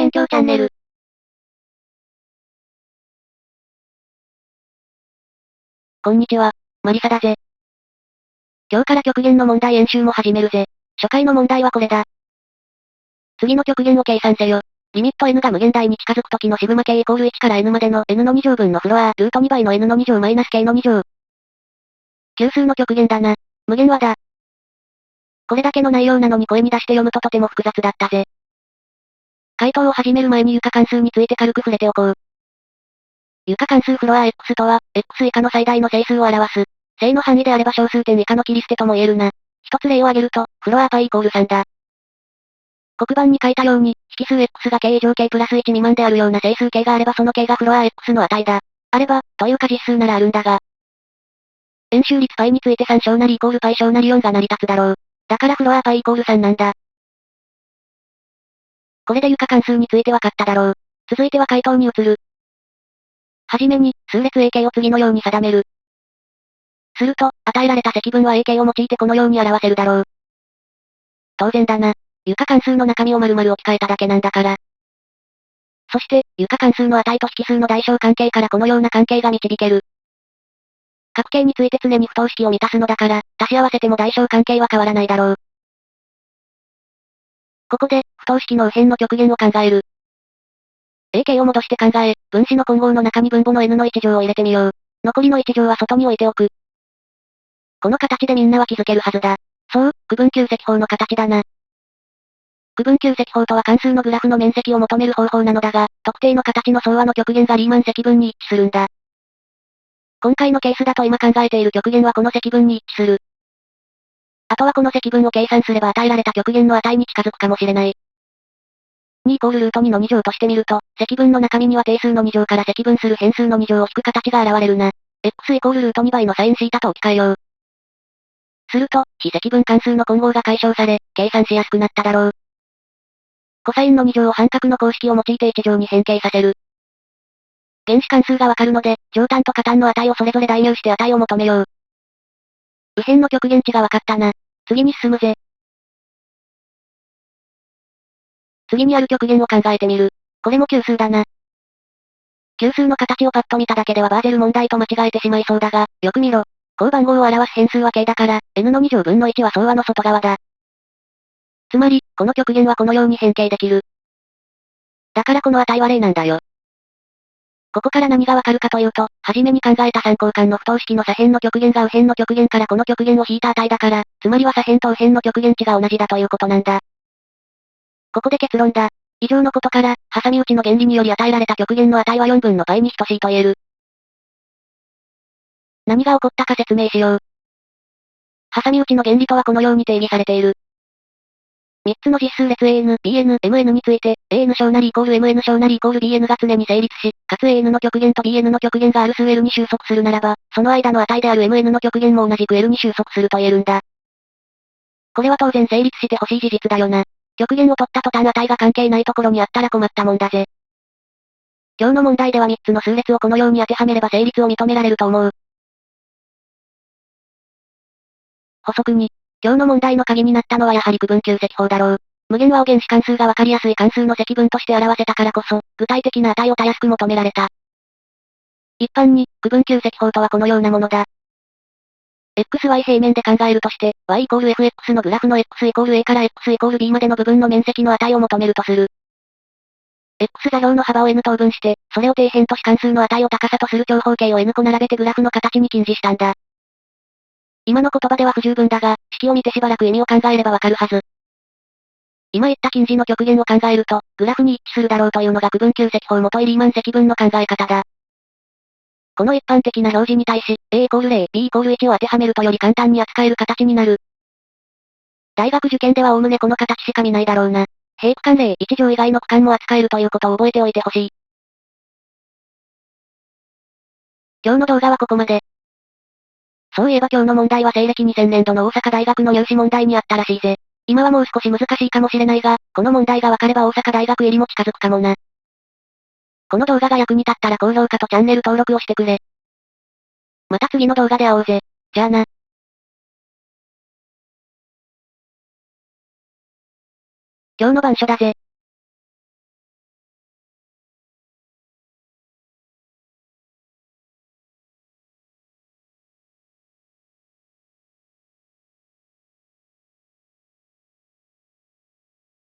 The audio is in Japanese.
勉強チャンネル。こんにちは、マリサだぜ。今日から極限の問題演習も始めるぜ。初回の問題はこれだ。次の極限を計算せよ。リミット n が無限大に近づくときのシグマ k イコール1から n までの n の2乗分のフロア、ルート2倍の n の2乗マイナス k の2乗。級数の極限だな。無限はだ。これだけの内容なのに声に出して読むととても複雑だったぜ。回答を始める前に床関数について軽く触れておこう。床関数フロア x とは、x 以下の最大の整数を表す。正の範囲であれば小数点以下の切り捨てとも言えるな。一つ例を挙げると、フロア π イコール3だ。黒板に書いたように、引数 x が k 以上 k プラス1未満であるような整数 k があればその k がフロア x の値だ。あれば、というか実数ならあるんだが。円周率 π について3小なりイコール π 小なり4が成り立つだろう。だからフロア π イコール3なんだ。これで床関数についてわかっただろう。続いては回答に移る。はじめに、数列 AK を次のように定める。すると、与えられた積分は AK を用いてこのように表せるだろう。当然だな。床関数の中身を丸々置き換えただけなんだから。そして、床関数の値と引数の大小関係からこのような関係が導ける。各形について常に不等式を満たすのだから、足し合わせても大小関係は変わらないだろう。ここで、不等式の右辺の極限を考える。AK を戻して考え、分子の混合の中に分母の n の1乗を入れてみよう。残りの1乗は外に置いておく。この形でみんなは気づけるはずだ。そう、区分求積法の形だな。区分求積法とは関数のグラフの面積を求める方法なのだが、特定の形の相和の極限がリーマン積分に一致するんだ。今回のケースだと今考えている極限はこの積分に一致する。あとはこの積分を計算すれば与えられた極限の値に近づくかもしれない。2イコールルート2の2乗としてみると、積分の中身には定数の2乗から積分する変数の2乗を引く形が現れるな。x イコールルート2倍のサインシータと置き換えよう。すると、非積分関数の混合が解消され、計算しやすくなっただろう。コサインの2乗を半角の公式を用いて1乗に変形させる。原子関数がわかるので、乗端と加端の値をそれぞれ代入して値を求めよう。右辺の極限値がわかったな。次に進むぜ。次にある極限を考えてみる。これも級数だな。級数の形をパッと見ただけではバーゼル問題と間違えてしまいそうだが、よく見ろ。こう番号を表す変数は k だから、n の2乗分の1は相和の外側だ。つまり、この極限はこのように変形できる。だからこの値は0なんだよ。ここから何がわかるかというと、はじめに考えた3交換の不等式の左辺の極限が右辺の極限からこの極限を引いた値だから、つまりは左辺と右辺の極限値が同じだということなんだ。ここで結論だ。以上のことから、挟み撃ちの原理により与えられた極限の値は4分の π に等しいと言える。何が起こったか説明しよう。挟み撃ちの原理とはこのように定義されている。3つの実数列 an、bn、mn について、an 小なりイコール mn 小なりイコール bn が常に成立し、かつ an の極限と bn の極限がある数 L に収束するならば、その間の値である mn の極限も同じく L に収束すると言えるんだ。これは当然成立してほしい事実だよな。極限を取った途端値が関係ないところにあったら困ったもんだぜ。今日の問題では3つの数列をこのように当てはめれば成立を認められると思う。補足に、今日の問題の鍵になったのはやはり区分求積法だろう。無限和を原子関数がわかりやすい関数の積分として表せたからこそ、具体的な値をたやすく求められた。一般に、区分求積法とはこのようなものだ。xy 平面で考えるとして、y イコール fx のグラフの x イコール a から x イコール b までの部分の面積の値を求めるとする。x 座標の幅を n 等分して、それを底辺とし関数の値を高さとする長方形を n 個並べてグラフの形に近似したんだ。今の言葉では不十分だが、式を見てしばらく意味を考えればわかるはず。今言った近似の極限を考えると、グラフに一致するだろうというのが区分求積法元いリーマン積分の考え方だ。この一般的な表示に対し、a イコール0、b イコール1を当てはめるとより簡単に扱える形になる。大学受験では概ねこの形しか見ないだろうな。平区間0、1乗以外の区間も扱えるということを覚えておいてほしい。今日の動画はここまで。そういえば今日の問題は西暦2000年度の大阪大学の入試問題にあったらしいぜ。今はもう少し難しいかもしれないが、この問題がわかれば大阪大学入りも近づくかもな。この動画が役に立ったら高評価とチャンネル登録をしてくれ。また次の動画で会おうぜ。じゃあな。今日の板書だぜ。